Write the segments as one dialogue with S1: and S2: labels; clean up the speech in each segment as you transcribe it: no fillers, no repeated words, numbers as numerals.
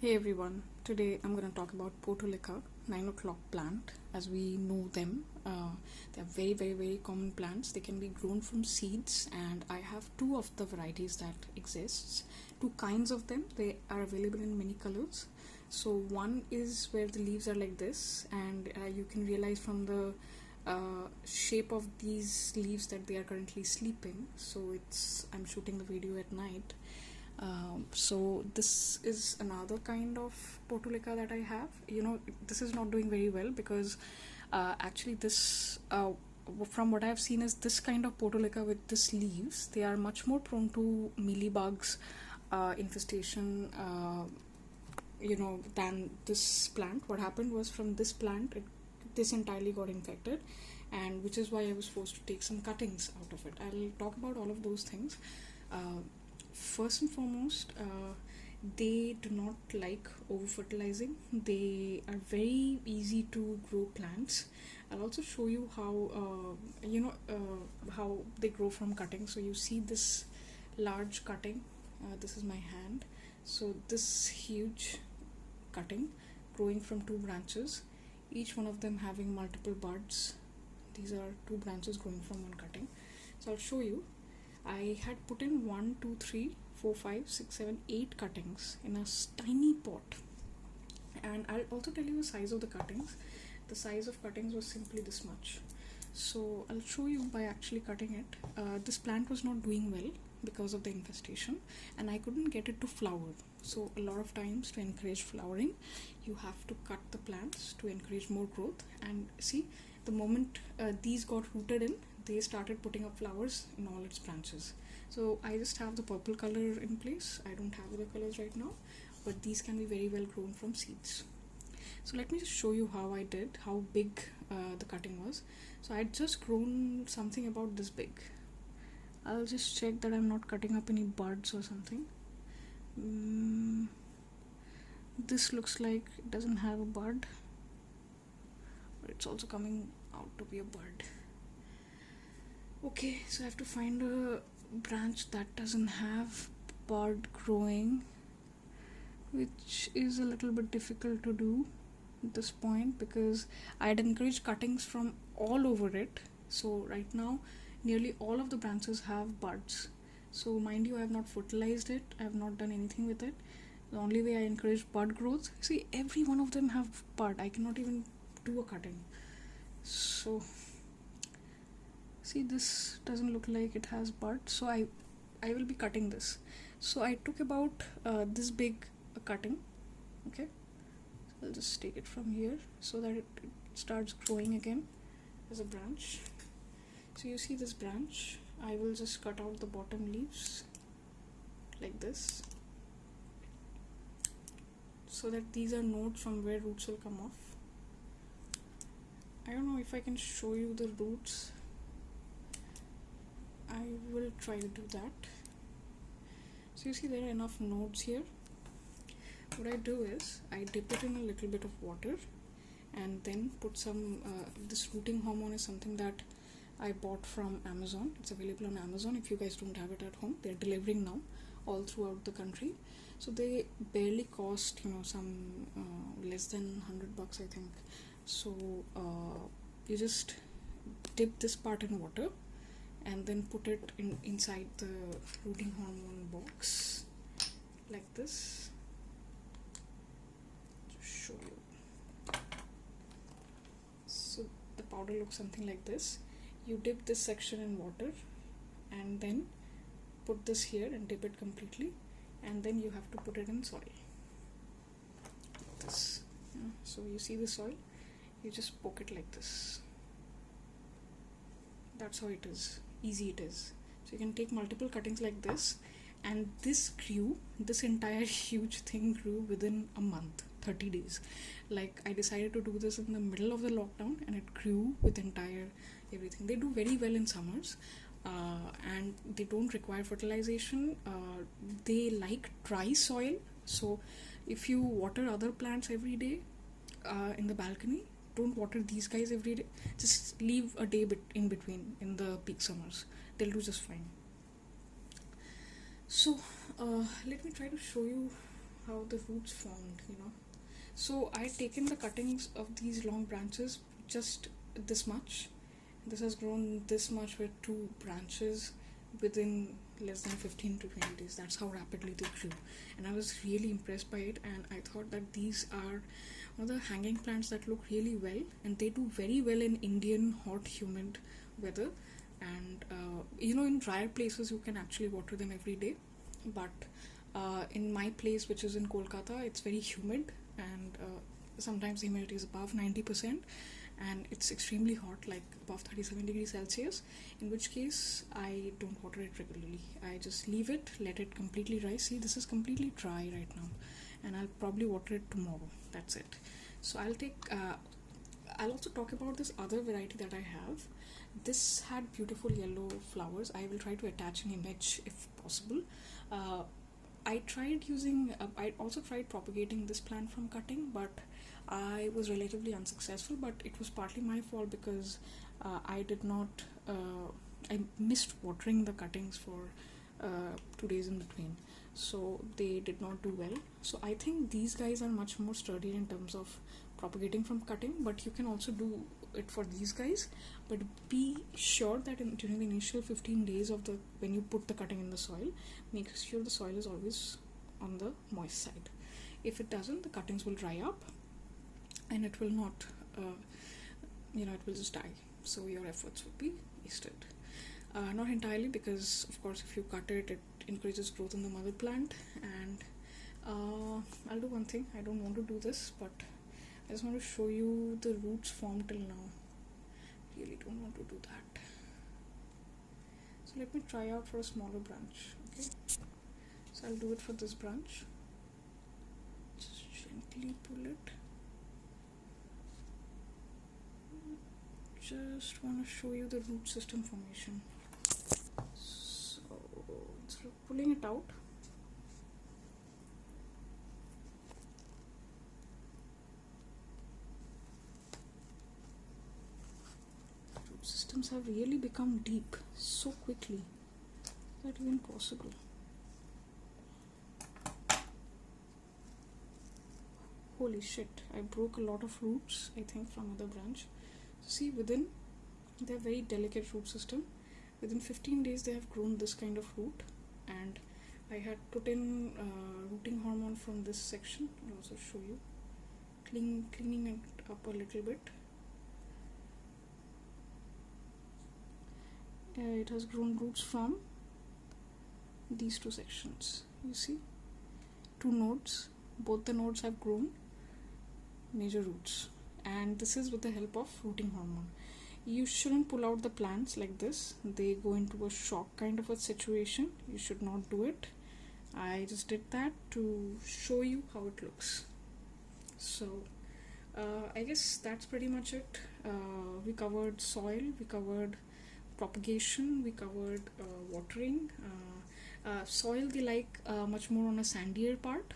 S1: Hey everyone, today I'm going to talk about Portulaca 9 o'clock plant as we know them. They are very common plants. They can be grown from seeds, and I have two of the varieties that exists. Two kinds of them. They are available in many colors. So one is where the leaves are like this, and you can realize from the shape of these leaves that they are currently sleeping. So I'm shooting the video at night. So this is another kind of Portulaca that I have. This is not doing very well because actually this from what I've seen is this kind of Portulaca with this leaves, they are much more prone to mealybugs infestation than this plant. What happened was from this plant this entirely got infected, and which is why I was forced to take some cuttings out of it. I'll talk about all of those things. First and foremost, they do not like over fertilizing. They are very easy to grow plants. I'll also show you how how they grow from cutting. So you see this large cutting, this is my hand. So this huge cutting growing from two branches, each one of them having multiple buds. These are two branches growing from one cutting. So I'll show you. I had put in 1, 2, 3, 4, 5, 6, 7, 8 cuttings in a tiny pot, and I'll also tell you the size of the cuttings. The size of cuttings was simply this much. So I'll show you by actually cutting it. This plant was not doing well because of the infestation, and I couldn't get it to flower. So a lot of times, to encourage flowering, you have to cut the plants to encourage more growth. And see, the moment these got rooted in, they started putting up flowers in all its branches. So I just have the purple color in place. I don't have other colors right now, but these can be very well grown from seeds. So let me just show you how I did, how big the cutting was. So I had just grown something about this big. I'll just check that I'm not cutting up any buds or something. This looks like it doesn't have a bud, but it's also coming out to be a bud. Okay, so I have to find a branch that doesn't have bud growing, which is a little bit difficult to do at this point because I had encouraged cuttings from all over it. So right now nearly all of the branches have buds. So mind you, I have not fertilized it, I have not done anything with it. The only way I encourage bud growth, see, every one of them have bud. I cannot even do a cutting. So see, this doesn't look like it has bud, so I will be cutting this. So I took about this big a cutting. Okay, so I'll just take it from here so that it starts growing again as a branch. So you see this branch, I will just cut out the bottom leaves like this, so that these are nodes from where roots will come off. I don't know if I can show you the roots. I will try to do that. So you see there are enough nodes here. What I do is I dip it in a little bit of water and then put some this rooting hormone is something that I bought from Amazon. It's available on Amazon. If you guys don't have it at home, they're delivering now all throughout the country. So they barely cost some less than $100, I think. So you just dip this part in water and then put it inside the rooting hormone box like this. Just show you. So the powder looks something like this. You dip this section in water and then put this here and dip it completely, and then you have to put it in soil like this. So you see the soil, you just poke it like this. That's how it is. Easy it is. So you can take multiple cuttings like this, and this entire huge thing grew within a month, 30 days. Like, I decided to do this in the middle of the lockdown, and it grew with entire everything. They do very well in summers, and they don't require fertilization. They like dry soil. So if you water other plants every day in the balcony, don't water these guys every day. Just leave a day in between in the peak summers. They'll do just fine. So let me try to show you how the roots formed, So I had taken the cuttings of these long branches, just this much. This has grown this much with 2 branches within less than 15 to 20 days. That's how rapidly they grew. And I was really impressed by it, and I thought that these are one of the hanging plants that look really well, and they do very well in Indian hot, humid weather. And in drier places you can actually water them every day, but in my place, which is in Kolkata, it's very humid, and sometimes the humidity is above 90%, and it's extremely hot, like above 37 degrees Celsius, in which case I don't water it regularly. I just leave it, let it completely dry. See, this is completely dry right now, and I'll probably water it tomorrow. That's it. So I'll also talk about this other variety that I have. This had beautiful yellow flowers. I will try to attach an image if possible. I also tried propagating this plant from cutting, but I was relatively unsuccessful. But it was partly my fault because I missed watering the cuttings for 2 days in between, so they did not do well. So I think these guys are much more sturdy in terms of propagating from cutting, but you can also do it for these guys. But be sure that during the initial 15 days when you put the cutting in the soil, make sure the soil is always on the moist side. If it doesn't, the cuttings will dry up and it will not it will just die, so your efforts would be wasted. Not entirely, because of course if you cut it increases growth in the mother plant. And I'll do one thing. I don't want to do this, but I just want to show you the roots formed till now. Really don't want to do that. So let me try out for a smaller branch. Okay, so I'll do it for this branch. Just gently pull it. Just want to show you the root system formation. So instead of pulling it out, systems have really become deep so quickly. Is that even possible? Holy shit, I broke a lot of roots, I think, from other branch. See, they have very delicate root system. Within 15 days they have grown this kind of root, and I had put in rooting hormone from this section. I'll also show you, cleaning it up a little bit. It has grown roots from these 2 sections. You see, 2 nodes. Both the nodes have grown major roots, and this is with the help of rooting hormone. You shouldn't pull out the plants like this. They go into a shock kind of a situation. You should not do it. I just did that to show you how it looks. So I guess that's pretty much it. We covered soil, we covered propagation, we covered watering. Soil, they like much more on a sandier part,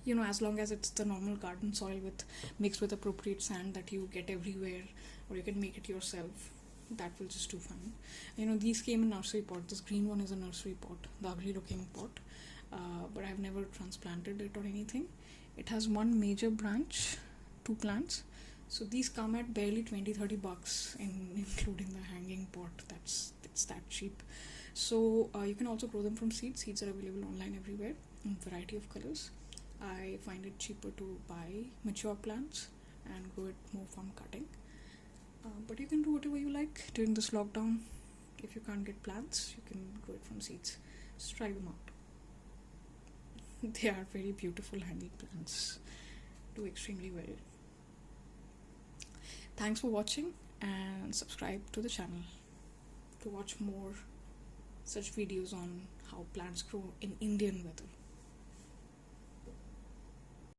S1: as long as it's the normal garden soil mixed with appropriate sand that you get everywhere, or you can make it yourself. That will just do fine. These came in nursery pot. This green one is a nursery pot, the ugly looking pot, but I've never transplanted it or anything. It has 1 major branch, 2 plants. So these come at barely $20-30 including the hanging pot. It's that cheap. So you can also grow them from seeds. Seeds are available online everywhere in a variety of colors. I find it cheaper to buy mature plants and grow it more from cutting. But you can do whatever you like during this lockdown. If you can't get plants, you can grow it from seeds. Just try them out. They are very beautiful hanging plants. Do extremely well. Thanks for watching, and subscribe to the channel to watch more such videos on how plants grow in Indian weather.